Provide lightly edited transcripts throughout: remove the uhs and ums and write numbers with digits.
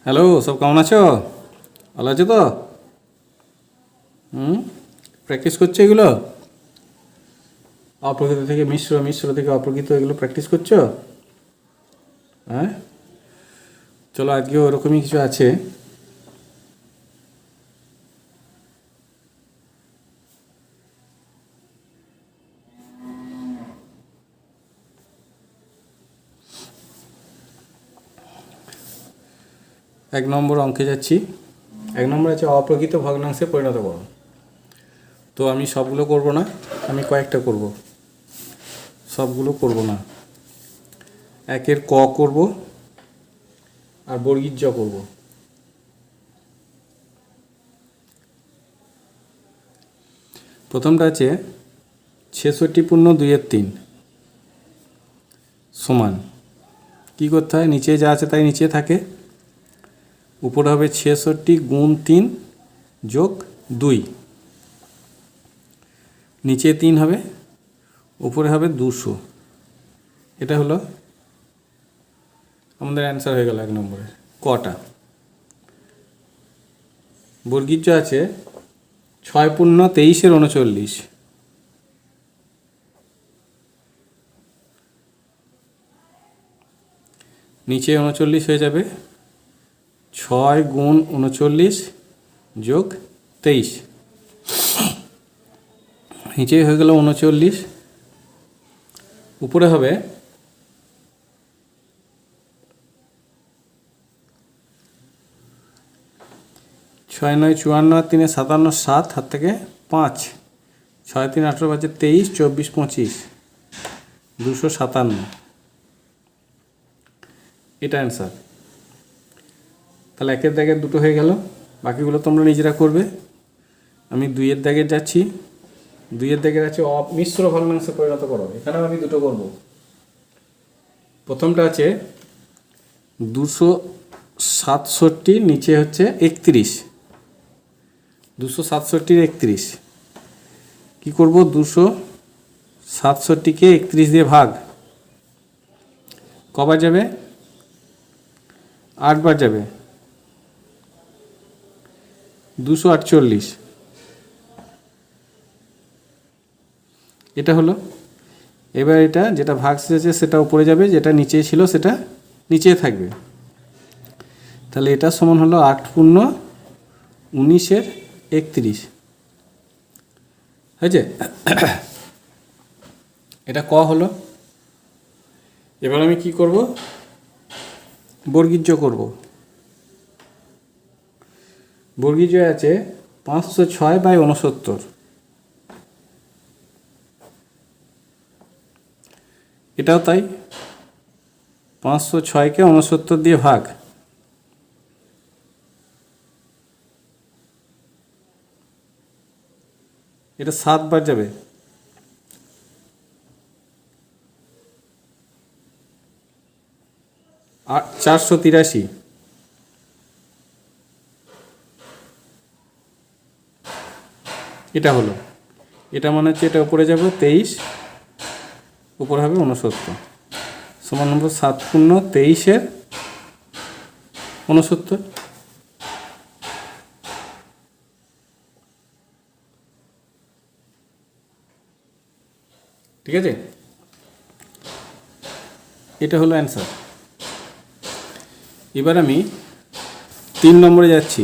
Hello, সব কেমন আছো? ভালো আছো তো? হুম। প্র্যাকটিস করছো এগুলো? অপ্রকৃত থেকে মিশ্র, মিশ্র থেকে অপ্রকৃত, এগুলো প্র্যাকটিস করছো? হ্যাঁ, চলো আজকে ওরকমই কিছু আছে। এক নম্বর অঙ্কে যাচ্ছি। এক নম্বর আছে অপ্রকৃত ভগ্নাংশে পরিণত করো। তো আমি সবগুলো করব না, আমি কয়েকটা করব, সবগুলো করব না। একের ক করব আর বর্গীর জ করব। প্রথমটা আছে 66/2/3 সমান। কী করতে হয়? নিচে যা আছে তাই নিচে থাকে। উপরে হবে 66 গুণ 3 যোগ 2, নিচে 3 হবে, উপরে হবে 200। এটা হলো আমাদের অ্যান্সার হয়ে গেল এক নম্বরের কটা। বর্গীর জ আছে 6×23=39। নিচে 39 হয়ে যাবে, 6 গুণ 39 যোগ 23, নিচে হয়ে গেল 39। উপরে হবে 6 9 54 আর 3 57, 7 হাত থেকে 5, 6 3 18 5 23, 24 25, 257। এটা অ্যান্সার। তাহলে একের দাগের দুটো হয়ে গেল, বাকিগুলো তোমরা নিজেরা করবে। আমি দুইয়ের দাগের যাচ্ছি। দুইয়ের দাগের আছে মিশ্র ভগ্নাংশে পরিণত করো। এখানেও আমি দুটো করব। প্রথমটা আছে 267, নিচে হচ্ছে 31। 267 31 কী করব? 267কে 31 দিয়ে ভাগ। কবার যাবে? 8 বার যাবে, 248। এটা হলো। এবার এটা যেটা ভাগ শেষে সেটা উপরে যাবে, যেটা নিচে ছিল সেটা নিচে থাকবে। তাহলে এটা সমান হলো 8×19=31 হয়েছে। এটা ক হলো। এবার আমি কি করব? বর্গীর জ করব। বর্গীর জ আছে 506/69। এটাও তাই, 506কে 69 দিয়ে ভাগ। এটা 7 বার যাবে, 483। এটা হলো। এটা মানে হচ্ছে এটা উপরে যাবে 23, উপরে হবে 69, সমান নম্বর 7×23=69। ঠিক আছে, এটা হলো অ্যান্সার। এবার আমি 3 নম্বরে যাচ্ছি।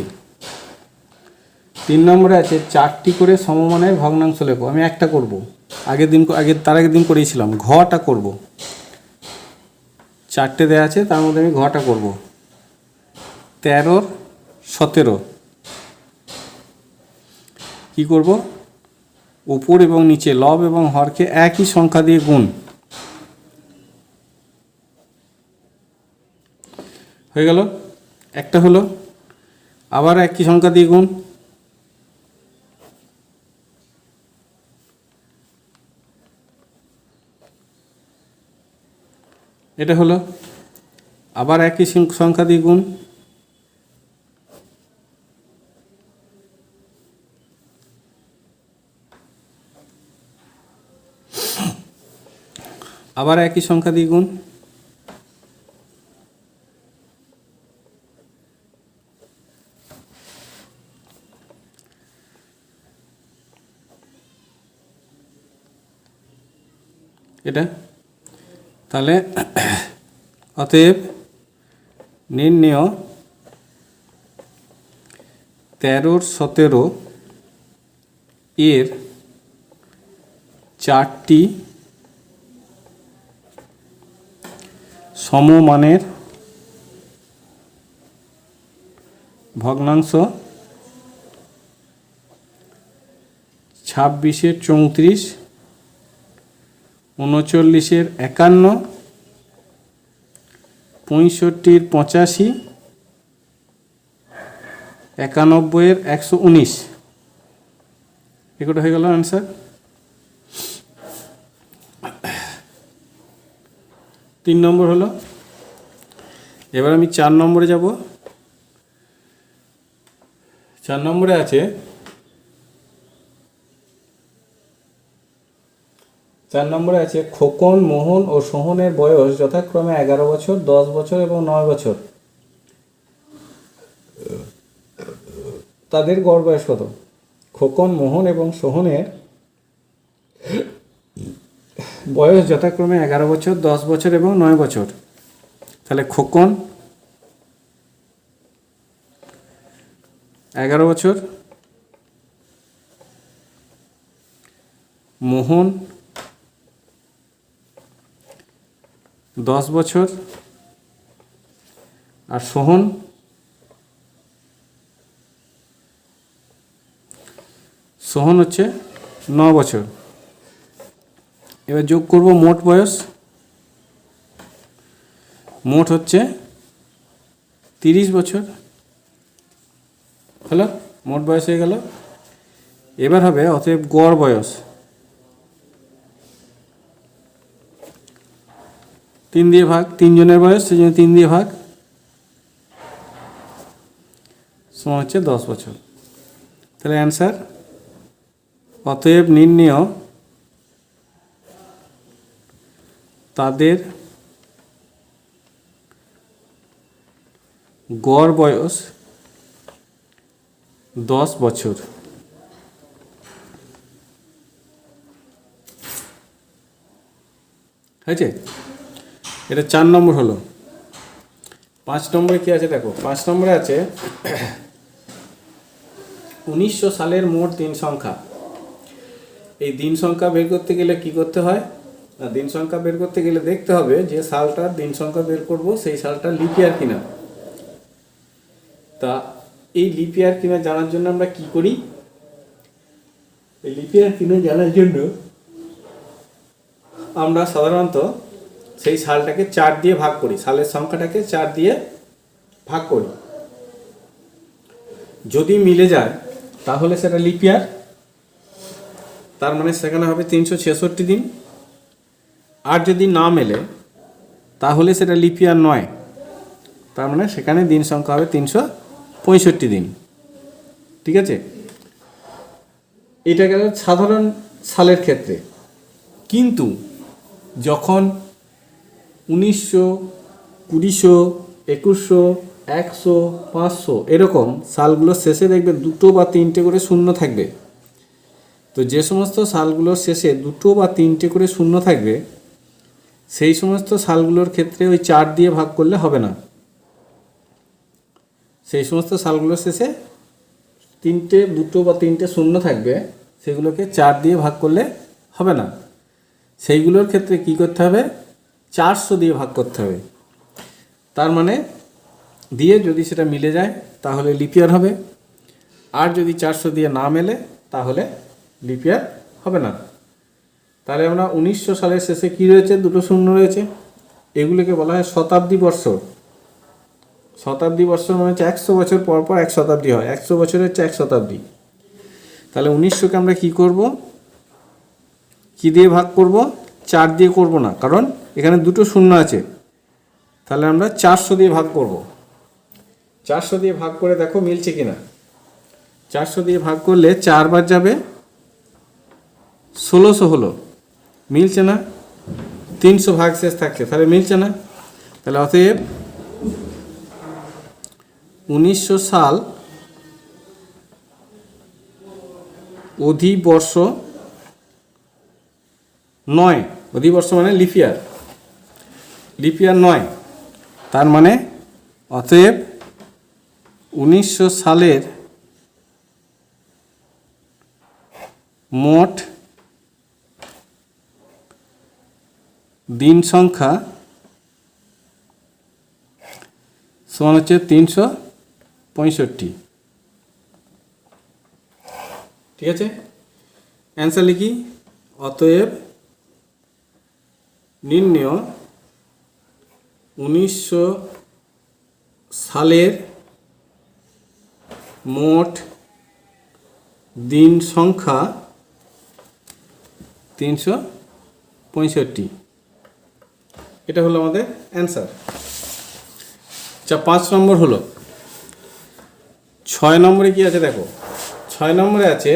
3 নম্বরে আছে 4টি করে সমমানের ভগ্নাংশ লেখো। আমি একটা করব, তার আগের দিন করিয়েছিলাম। ঘটা করব। 4টে দেওয়া আছে, তার মধ্যে আমি ঘটা করব। 13-17 কী করব? উপর এবং নিচে লব এবং হরকে একই সংখ্যা দিয়ে গুণ। হয়ে গেল, একটা হলো। আবার একই সংখ্যা দিয়ে গুণ। এটা হলো। আবার একই সংখ্যা দিয়ে গুণ। আবার একই সংখ্যা দিয়ে গুণ। এটা। তাহলে অতএব নির্ণেয় 13-17 এর 4টি সমমানের ভগ্নাংশ 26-এর 34, 39-এর 51, 65-র 85, 91-এর 119। এগুলো হয়ে গেল অ্যান্সার। 3 নম্বর হলো। এবার আমি 4 নম্বরে যাব। 4 নম্বরে আছে 4 নম্বরে আছে খোকন, মোহন ও সোহনের বয়স যথাক্রমে 11 বছর, 10 বছর এবং 9 বছর। তাদের গড় বয়স কত? খোকন, মোহন এবং সোহনের বয়স যথাক্রমে 11 বছর, 10 বছর এবং 9 বছর। তাহলে খোকন 11 বছর, মোহন 10 বছর আর সোহন 9 বছর। এবার যোগ করব মোট বয়স। মোট হচ্ছে 30 বছর। হলো, মোট বয়স হয়ে গেল। এবার হবে অতএব গড় বয়স। 3 দিয়ে ভাগ, 3 জনের বয়স, সেই জন্য 3 দিয়ে ভাগ, সমান হচ্ছে 10 বছর। তাহলে অ্যান্সার অতএব নির্ণেয় তাদের গড় বয়স 10 বছর। হয়েছে? এটা 4 নম্বর হলো। 5 নম্বরে কি আছে দেখো। 5 নম্বরে আছে 1900 সালের মোট দিন সংখ্যা। এই দিন সংখ্যা বের করতে গেলে কি করতে হয় না, দিন সংখ্যা বের করতে গেলে দেখতে হবে যে সালটার দিন সংখ্যা বের করব সেই সালটা লিপ ইয়ার কিনা। তা এই লিপ ইয়ার কিনা জানার জন্য আমরা কি করি? এই লিপ ইয়ার কিনা জানার জন্য আমরা সাধারণত সেই সালটাকে 4 দিয়ে ভাগ করি, সালের সংখ্যাটাকে 4 দিয়ে ভাগ করি। যদি মিলে যায় তাহলে সেটা লিপ ইয়ার, তার মানে সেখানে হবে 366 দিন। আর যদি না মেলে তাহলে সেটা লিপ ইয়ার নয়, তার মানে সেখানে দিন সংখ্যা হবে 365 দিন। ঠিক আছে? এটা গেল সাধারণ সালের ক্ষেত্রে। কিন্তু যখন 1900, 2000, 2100, 100, 500 এরকম সালগুলোর শেষে দেখবে 2টো বা 3টে করে শূন্য থাকবে। তো যে সমস্ত সালগুলোর শেষে 2টো বা 3টে করে শূন্য থাকবে সেই সমস্ত সালগুলোর ক্ষেত্রে ওই 4 দিয়ে ভাগ করলে হবে না। সেই সমস্ত সালগুলোর শেষে 2টো বা 3টে শূন্য থাকবে, সেগুলোকে 4 দিয়ে ভাগ করলে হবে না। সেইগুলোর ক্ষেত্রে কি করতে হবে? 400 দিয়ে ভাগ করতে হবে। তার মানে দিয়ে যদি সেটা মিলে যায় তাহলে লিপ ইয়ার হবে, আর যদি 400 দিয়ে না মেলে তাহলে লিপ ইয়ার হবে না। তাহলে আমরা 1900 সালের শেষে কি রয়েছে? 2টো শূন্য রয়েছে, এগুলোকে বলা হয় শতাব্দী বর্ষ। শতাব্দী বর্ষ মানে হচ্ছে 100 বছর পর পর 1 শতাব্দী হয়, 100 বছরের হচ্ছে 1 শতাব্দী। তাহলে 1900কে আমরা কি করব? কি দিয়ে ভাগ করব? 4 দিয়ে করব না, কারণ এখানে 2টো শূন্য আছে। তাহলে আমরা 400 দিয়ে ভাগ করব। 400 দিয়ে ভাগ করে দেখো মিলছে কিনা। 400 দিয়ে ভাগ করলে 4 বার যাবে, 1600 হলো, মিলছে না। 300 ভাগ শেষ থাকছে, তাহলে মিলছে না। তাহলে অতএব 1900 সাল অধিবর্ষ নয়। অধিবর্ষ মানে লিপিয়ার, লিপিয়ার নয়। তার মানে অতএব 1900 সালের মোট দিন সংখ্যা সমান হচ্ছে 365। ঠিক আছে, অ্যান্সার লিখি। অতএব নির্ণয় 1900 সালের মোট দিন সংখ্যা 365। এটা হলো আমাদের অ্যান্সার। আচ্ছা, 5 নম্বর হলো। 6 নম্বরে কি আছে দেখো। 6 নম্বরে আছে,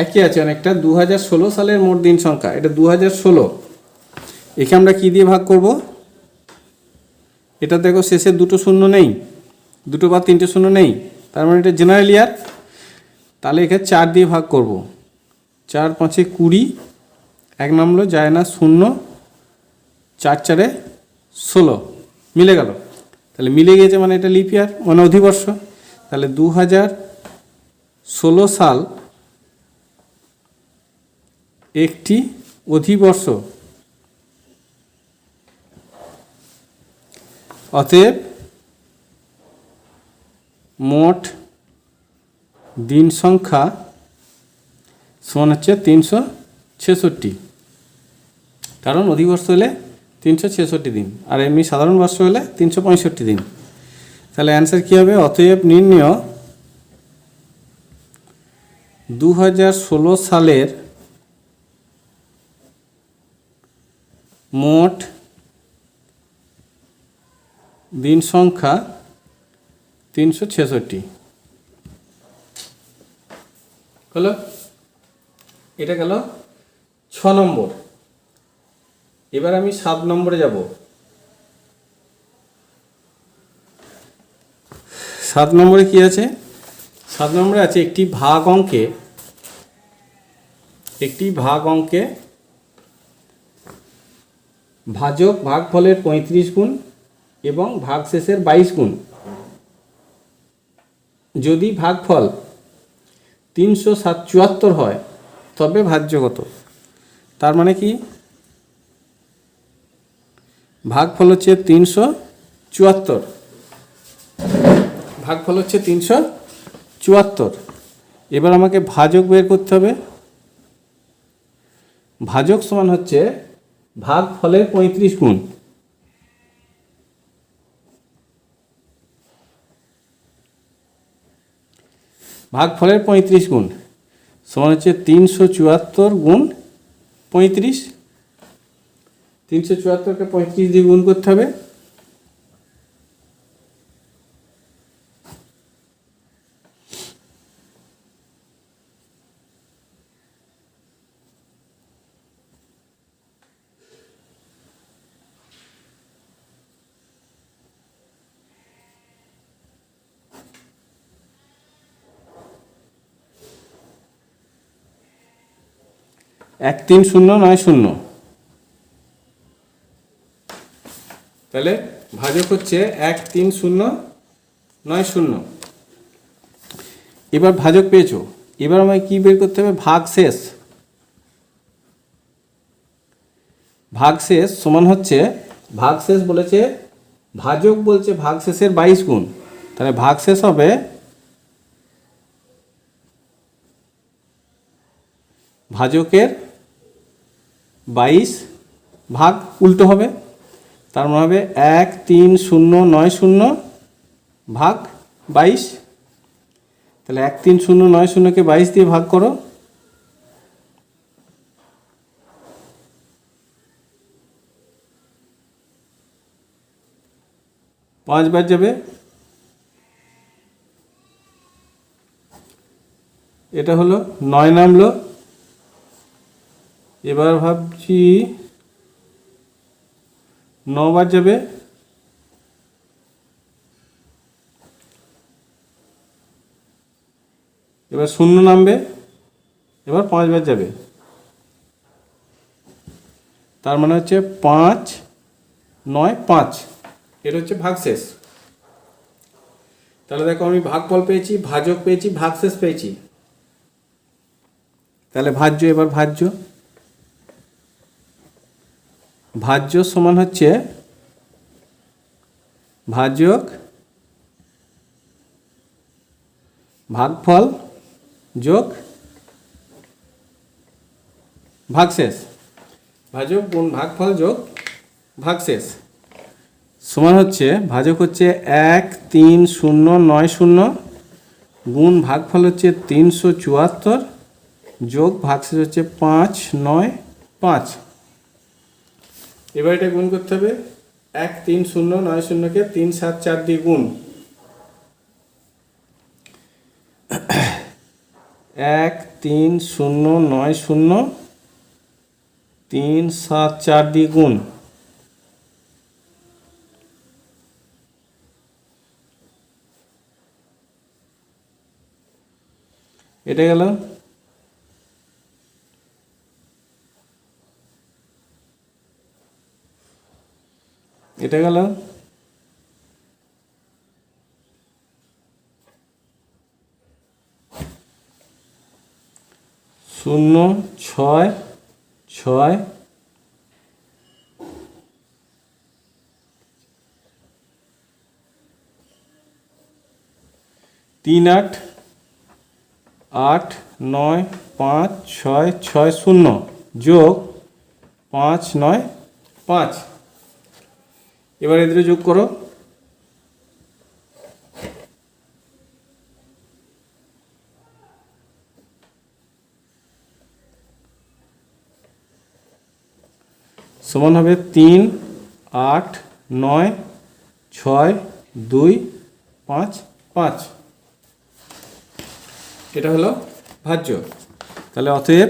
একই আছে অনেকটা, 2016 সালের মোট দিন সংখ্যা। এটা 2016। একে আমরা কী দিয়ে ভাগ করব? এটা দেখো শেষে দুটো শূন্য নেই, দুটো বা তিনটে শূন্য নেই, তার মানে এটা জেনারেল ইয়ার। তাহলে একে 4 দিয়ে ভাগ করব। 4 5 20, 1 নম্বর যায় না 0, 4 4 16, মিলে গেল। তাহলে মিলে গিয়েছে মানে এটা লিপ ইয়ার, মানে অধিবর্ষ। তাহলে 2016 সাল একটি অধিবর্ষ। অতএব মোট দিন সংখ্যা সমান হচ্ছে 366, কারণ অধিবর্ষ হলে 366 দিন, আর এমনি সাধারণ বর্ষ হলে 365 দিন। তাহলে অ্যান্সার কী হবে? অতএব নির্ণয় 2016 সালের মোট দিন সংখ্যা 366 হলো। এটা গেল 6 নম্বর। এবার আমি 7 নম্বরে যাব। 7 নম্বরে কি আছে? 7 নম্বরে আছে একটি ভাগ অঙ্কে ভাজক ভাগফলের 35 গুণ এবং ভাগশেষের 22 গুণ। যদি ভাগফল 374 হয় তবে ভাজ্য কত? তার মানে কি? ভাগফল হচ্ছে 374, ভাগফল হচ্ছে 374। এবার আমাকে ভাজক বের করতে হবে। ভাজক সমান হচ্ছে ভাগফলের 35 গুণ। ভাগফলের 35 গুণ সমান হচ্ছে 374 গুণ 35। 374কে 35 দিয়ে গুণ করতে হবে। এক 3090। তাহলে ভাজক হচ্ছে 13090। এবার ভাজক পেয়েছো, এবার আমায় কি বের করতে হবে? ভাগশেষ। ভাগশেষ সমান হচ্ছে, ভাগশেষ বলেছে, ভাজক বলছে ভাগশেষের 22 গুণ। তাহলে ভাগশেষ হবে ভাজকের 22 ভাগ, উল্টো হবে। তার মানে হবে 13090 ভাগ 22। তাহলে 13090কে 22 দিয়ে ভাগ করো। 5 বার যাবে। এটা হলো 9 নামলো। এবার ভাবছি 9 বার যাবে। এবার 0 নামবে। এবার 5 বার যাবে। তার মানে হচ্ছে 5, 9, 5। এটা হচ্ছে ভাগশেষ। তাহলে দেখো আমি ভাগফল পেয়েছি, ভাজক পেয়েছি, ভাগশেষ পেয়েছি। তাহলে ভাজ্য, এবার ভাজ্য। ভাজ্য সমান হচ্ছে ভাজক ভাগফল যোগ ভাগশেষ। ভাজক গুণ ভাগফল যোগ ভাগশেষ সমান হচ্ছে, ভাজক হচ্ছে 1, 3, 0, 9, 0 গুণ ভাগফল হচ্ছে 374 যোগ ভাগশেষ হচ্ছে 5, 9, 5। এবার এটা গুণ করতে হবে। 1, 3, 0, 9, 0কে 3, 7, 4 দিয়ে গুণ। 1, 3, 0, 9, 0 3, 7, 4 দিয়ে গুণ। এটা গেল। এটা গেল। 0, 6, 6 3, 8, 8, 9, 5, 6, 6, 0 যোগ 5, 9, 5। এবার এদের যোগ করো। সমান হবে 3, 8, 9, 6, 2, 5, 5। এটা হলো ভাজ্য। তাহলে অতএব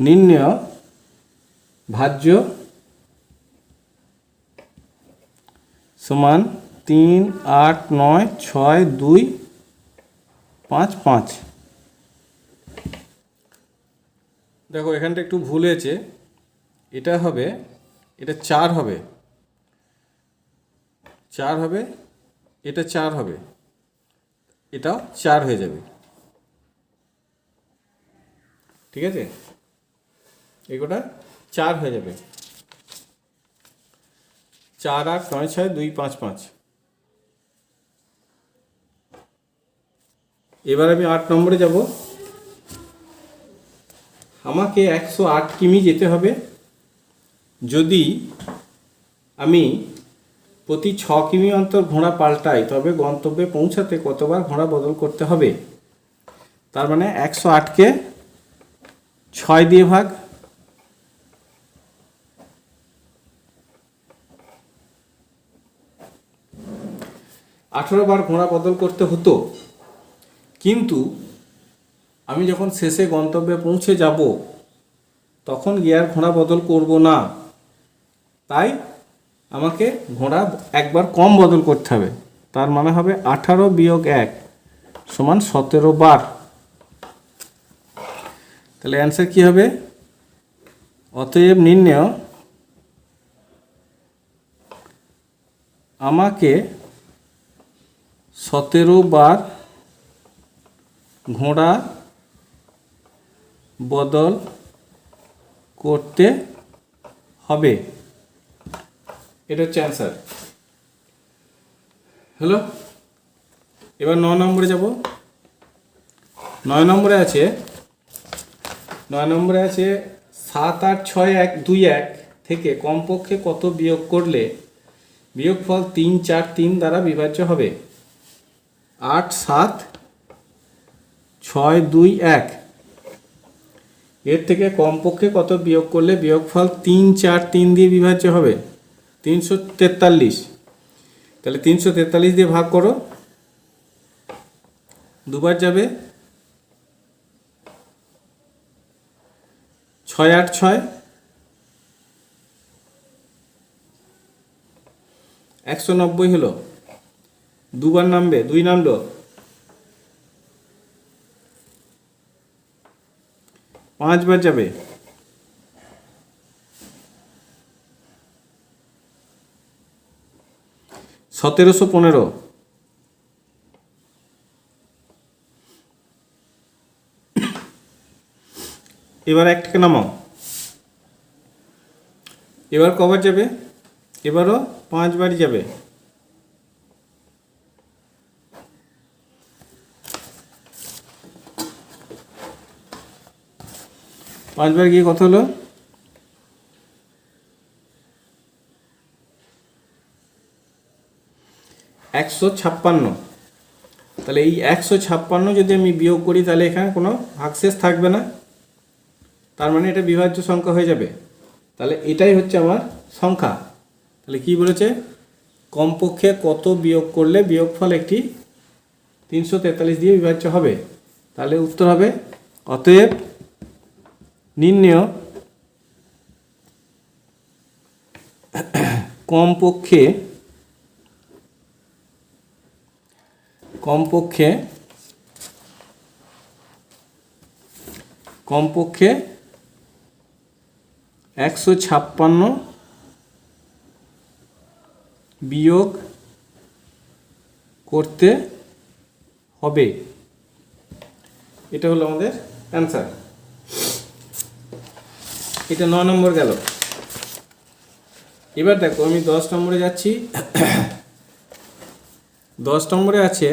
নির্ণেয় ভাজ্য সমান 3, 8, 9, 6, 2, 5, 5। দেখো এখানটা একটু ভুল হয়েছে। এটা হবে, এটা 4 হবে, 4 হবে, এটা 4 হবে, এটাও 4 হয়ে যাবে। ঠিক আছে, এগুলোটা 4 হয়ে যাবে। 4, 8, 9, 6, 2, 5, 5। এবার আমি 8 নম্বরে যাব। আমাকে 108 কিমি যেতে হবে। যদি আমি প্রতি 6 কিমি অন্তর ঘোড়া পাল্টাই তবে গন্তব্যে পৌঁছাতে কতবার ঘোড়া বদল করতে হবে? তার মানে 108কে 6 দিয়ে ভাগ। বার ঘোড়া বদল করতে হতো, কিন্তু আমি যখন শেষে গন্তব্যে পৌঁছে যাব তখন গিয়ার ঘোড়া বদল করব না। তাই আমাকে ঘোড়া একবার কম বদল করতে হবে। তার মানে হবে 18 বিয়োগ 1 সমান 17 বার। তাহলে অ্যান্সার কি হবে? অতএব নির্ণেয় আমাকে 17 বার ঘোড়া বদল করতে হবে। এটা হচ্ছে অ্যান্সার। হ্যালো, এবার 9 নম্বরে যাব। 9 নম্বরে আছে 7, 8, 6, 1, 2, 1 থেকে কমপক্ষে কত বিয়োগ করলে বিয়োগফল 3, 4, 3 দ্বারা বিভাজ্য হবে? 8, 7, 6, 2, 1 এর থেকে কমপক্ষে কত বিয়োগ করলে বিয়োগফল 3, 4, 3 দিয়ে বিভাজ্য হবে? 343। তাহলে 343 দিয়ে ভাগ করো, দুবার যাবে। 6, 8, 6 190 হলো, দুবার নামবে, 2 নামলো। 5 বার যাবে, 1715। এবার একটাকে নামাও, এবার কবার যাবে, এবারও 5 বারই যাবে। পাঁচবার গিয়ে কত হলো, 156। তাহলে এই 156 যদি আমি বিয়োগ করি তাহলে এখানে কোনো ভাগশেষ থাকবে না, তার মানে এটা বিভাজ্য সংখ্যা হয়ে যাবে। তাহলে এটাই হচ্ছে আমার সংখ্যা। তাহলে কি বলেছে, কমপক্ষে কত বিয়োগ করলে বিয়োগফল একটি 343 দিয়ে বিভাজ্য হবে। তাহলে উত্তর হবে, অতএব নির্ণেয় কমপক্ষে 156 বিয়োগ করতে হবে। এটা হলো আমাদের অ্যান্সার। এটা 9 নম্বর গেল। এবার দেখো আমি 10 নম্বরে যাচ্ছি। 10 নম্বরে আছে,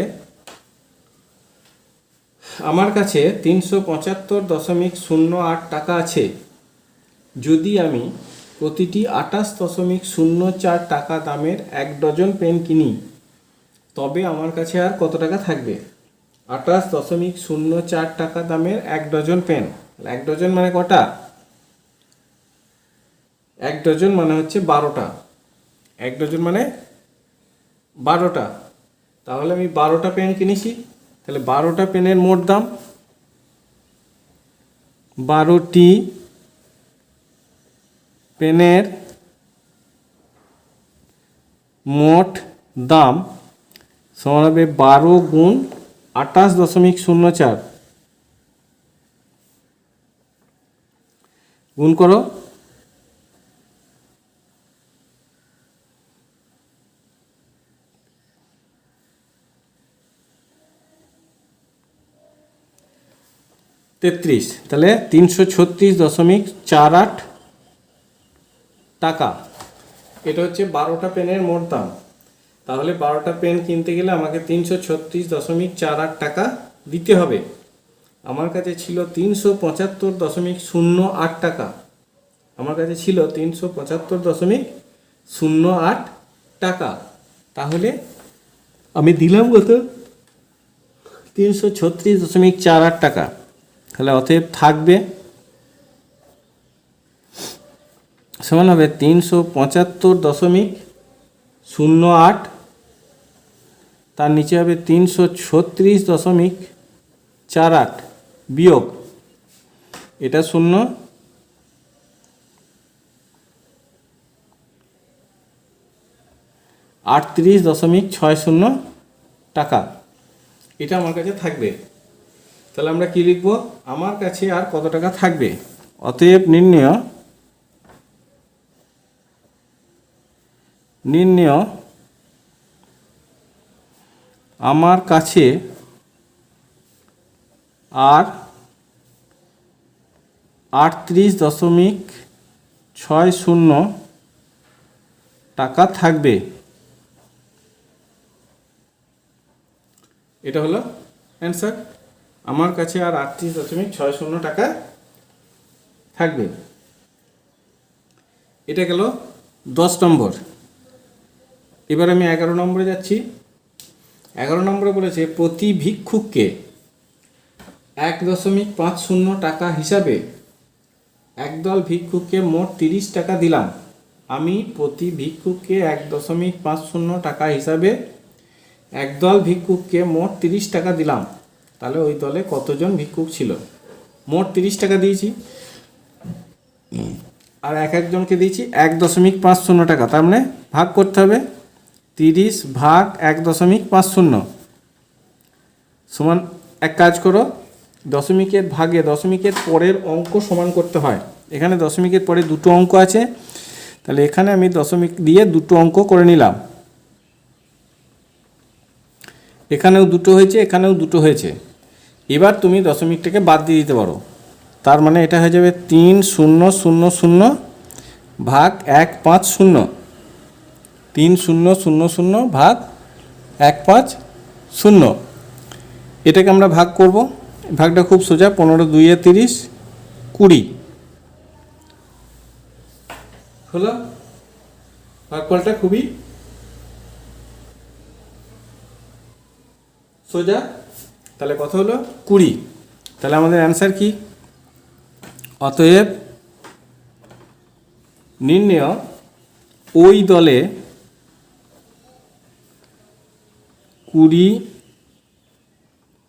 আমার কাছে 375.08 টাকা আছে। যদি আমি প্রতিটি 28.04 টাকা দামের 1 ডজন পেন কিনি, তবে আমার কাছে আর কত টাকা থাকবে। 28.04 টাকা দামের 1 ডজন পেন। 1 ডজন মানে কটা, 1 ডজন মানে হচ্ছে 12টা। 1 ডজন মানে 12টা। তাহলে আমি 12টা পেন কিনেছি, তাহলে 12টা পেনের মোট দাম, 12টি পেনের মোট দাম সমান হবে 12 গুণ 28.04। গুণ করো, তেত্রিশ। তাহলে 336.48 টাকা। এটা হচ্ছে 12টা পেনের মোট দাম। তাহলে 12টা পেন কিনতে গেলে আমাকে 336.48 টাকা দিতে হবে। আমার কাছে ছিল 375.08 টাকা। আমার কাছে ছিল 375.08 টাকা। তাহলে আমি দিলাম কত, 336.48 টাকা। তাহলে অতএব থাকবে সমান হবে 375.08, তার নিচে হবে 336.48 বিয়োগ, এটা 0, 38.60 টাকা। এটা আমার কাছে থাকবে। তাহলে আমরা কি লিখব, আমার কাছে আর কত টাকা থাকবে। অতএব নির্ণেয় আমার কাছে আর 38.60 টাকা থাকবে। এটা হলো অ্যান্সার। আমার কাছে আর 38.60 টাকা থাকবে। এটা গেল 10 নম্বর। এবার আমি 11 নম্বরে যাচ্ছি। 11 নম্বরে বলেছে, প্রতি ভিক্ষুককে 1.50 টাকা হিসাবে একদল ভিক্ষুককে মোট 30 টাকা দিলাম। আমি প্রতি ভিক্ষুককে 1.50 টাকা হিসাবে একদল ভিক্ষুককে মোট 30 টাকা দিলাম। তাহলে ওই দলে কতজন ভিক্ষুক ছিল। মোট 30 টাকা দিয়েছি, আর এক একজনকে দিয়েছি 1.50 টাকা। তার মানে ভাগ করতে হবে, 30 ভাগ 1.50 সমান, এক কাজ করো, দশমিকের ভাগে দশমিকের পরের অঙ্ক সমান করতে হয়। এখানে দশমিকের পরে দুটো অঙ্ক আছে, তাহলে এখানে আমি দশমিক দিয়ে দুটো অঙ্ক করে নিলাম। এখানেও দুটো হয়েছে, এখানেও দুটো হয়েছে। এবার তুমি দশমিকটাকে বাদ দিয়ে দিতে পারো। তার মানে এটা হয়ে যাবে 3000 ভাগ 150। 3000 ভাগ 150। এটাকে আমরা ভাগ করব। ভাগটা খুব সোজা, 15 2 30, 20 হলো। ভাগফলটা খুবই সোজা। তাহলে কত হলো? 20। তাহলে আমাদের অ্যান্সার কি? অতএব নির্ণেয় ওই দলে 20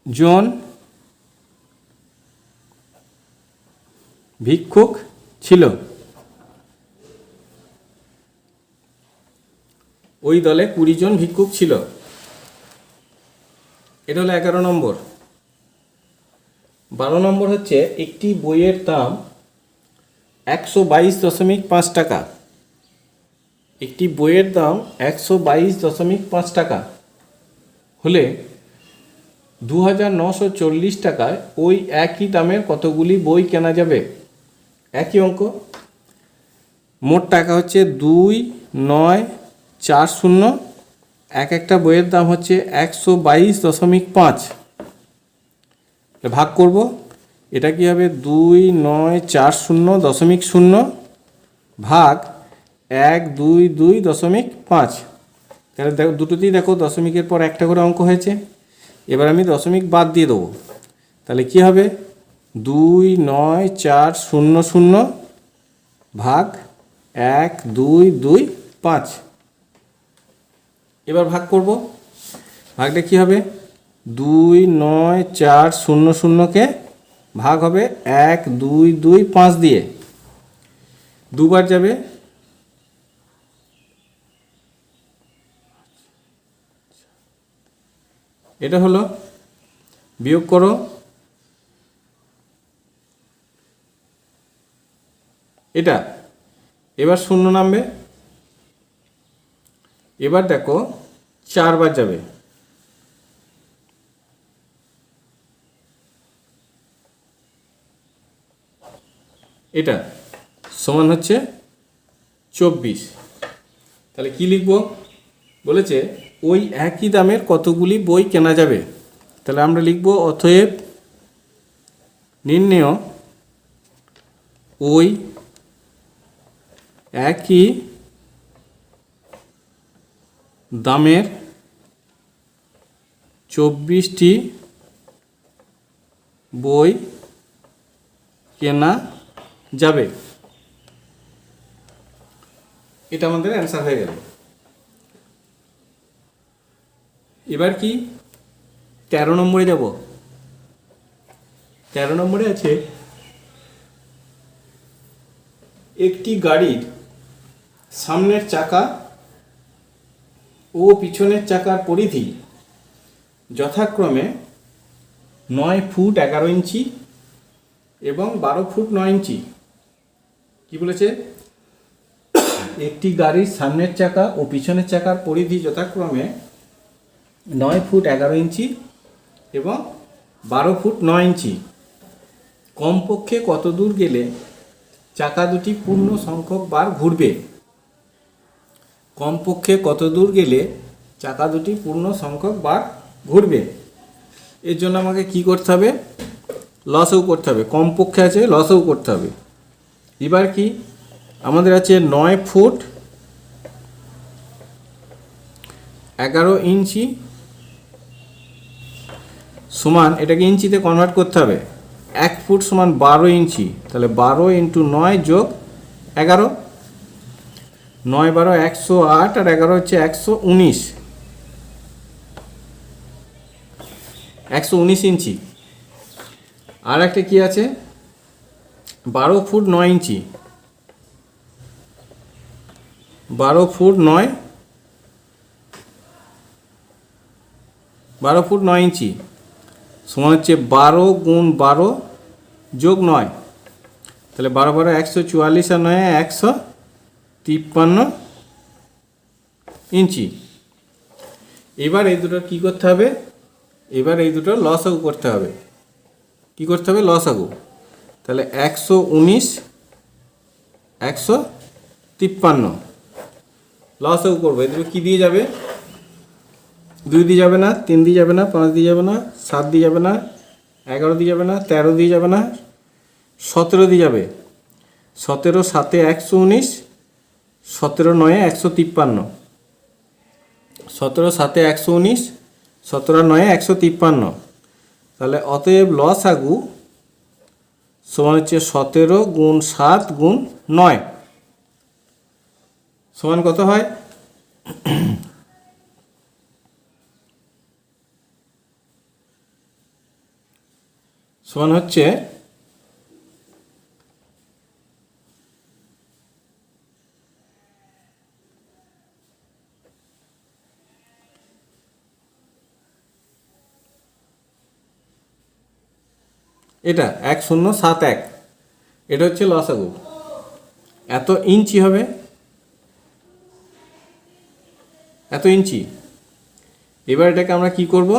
জন ভিক্ষুক ছিল। ওই দলে 20 জন ভিক্ষুক ছিল। এটা হলো 11 নম্বর। 12 নম্বর হচ্ছে একটি বইয়ের দাম 122.5 টাকা। একটি বইয়ের দাম 122.5 টাকা হলে 2940 টাকায় ওই একই দামের কতগুলি বই কেনা যাবে? একই অঙ্ক। মোট টাকা হচ্ছে 2940। একটা বইয়ের দাম হচ্ছে 122.5। ভাগ করব। এটা কি হবে? 2940.0 ভাগ 122.5। তাহলে দেখো দুটোতেই দেখো দশমিকের পর একটা করে অঙ্ক হয়েছে। এবার আমি দশমিক বাদ দিয়ে দেবো। তাহলে কি হবে? 29400 ভাগ 1225। এবার ভাগ করব। ভাগটা কি হবে? 29400কে ভাগ হবে 1225 দিয়ে। দুবার যাবে। এটা হলো, বিয়োগ করো। এটা এবার শূন্য নামবে। এবার দেখো 4 বার যাবে। এটা সমান হচ্ছে 24। তাহলে কি লিখব? বলেছে ওই একই দামের কতগুলি বই কেনা যাবে। তাহলে আমরা লিখব অতএব নির্ণেয় ওই একই দামের 24টি বই কেনা যাবে। এটা আমাদের অ্যান্সার হয়ে গেল। এবার কি 13 নম্বরে যাব। 13 নম্বরে আছে একটি গাড়ির সামনের চাকা ও পিছনের চাকার পরিধি যথাক্রমে 9 ফুট 11 ইঞ্চি এবং 12 ফুট 9 ইঞ্চি। কি বলেছে? একটি গাড়ির সামনের চাকা ও পিছনের চাকার পরিধি যথাক্রমে 9 ফুট 11 ইঞ্চি এবং 12 ফুট 9 ইঞ্চি। কমপক্ষে কত দূর গেলে চাকা দুটি পূর্ণ সংখ্যক বার ঘুরবে? কমপক্ষে কত দূর গেলে চাকা দুটি পূর্ণ সংখ্যক বার ঘুরবে? এর জন্য আমাকে কি করতে হবে? লসও করতে হবে। কমপক্ষে আছে, লসও করতে হবে। এবার কি আমাদের আছে 9 ফুট 11 ইঞ্চি সমান, এটাকে ইঞ্চিতে কনভার্ট করতে হবে। 1 ফুট সমান 12 ইঞ্চি। তাহলে 12 × 9 যোগ 11। 9 12 108 আর 11 হচ্ছে 119। 119 ইঞ্চি। আর একটা কি আছে? 12 ফুট 9 ইঞ্চি। 12 ফুট 9 12 ফুট 9 ইঞ্চি সমান হচ্ছে 12 গুণ 12 যোগ 9, তাহলে 12 12 144 আর 9 153 ইঞ্চি। এবার এই দুটো কী করতে হবে, এবার এই দুটো লসাগু করতে হবে। কি করতে হবে? লসাগু। তাহলে 119 153 লসাগু করবো। এই দুটো কী দিয়ে যাবে? 2 দিয়ে যাবে না, 3 দিয়ে যাবে না, 5 দিয়ে যাবে না, 7 দিয়ে যাবে না, 11 দিয়ে যাবে না, 13 দিয়ে যাবে না, 17 দিয়ে যাবে। 17 7 119, 17 9 153, 17 7 119, 17 9 153। তাহলে অতএব লসাগু সমান হচ্ছে 17 গুণ 7 গুণ 9 সমান কত হয়? সমান হচ্ছে এটা 1071, এটা হচ্ছে লসাগু। এত ইঞ্চি হবে, এত ইঞ্চি। এবার এটাকে আমরা কি করব?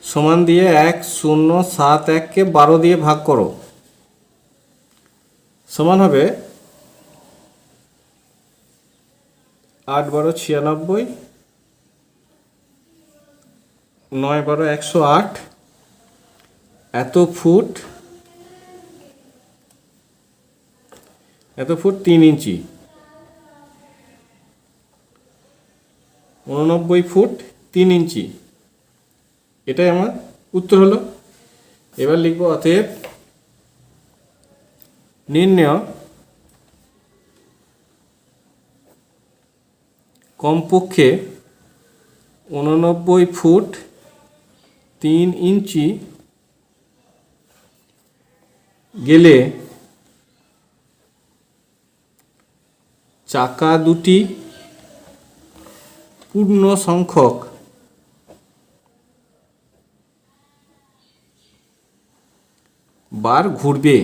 সমান দিয়ে 1071কে 12 দিয়ে ভাগ করো, সমান হবে 8 12 96, 9 12 108, এত ফুট 3 ইঞ্চি, 89 ফুট 3 ইঞ্চি। এটাই আমার উত্তর হলো। এবার লিখব অতএব নির্ণয় কমপক্ষে 89 ফুট 3 ইঞ্চি গেলে চাকা দুটি পূর্ণ সংখ্যক বার ঘুরবে।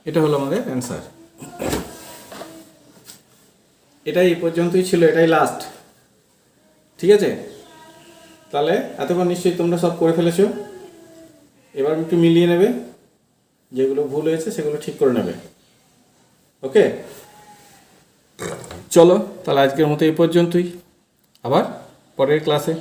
এটা হলো আমাদের অ্যান্সার। এটাই এই পর্যন্তই ছিল, এটাই লাস্ট। ঠিক আছে, তাহলে এতক্ষণ নিশ্চয়ই তোমরা সব করে ফেলেছো। এবার একটু মিলিয়ে নেবে, যেগুলো ভুল হয়েছে সেগুলো ঠিক করে নেবে। ওকে, চলো তাহলে আজকের মতো এই পর্যন্তই, আবার পরের ক্লাসে।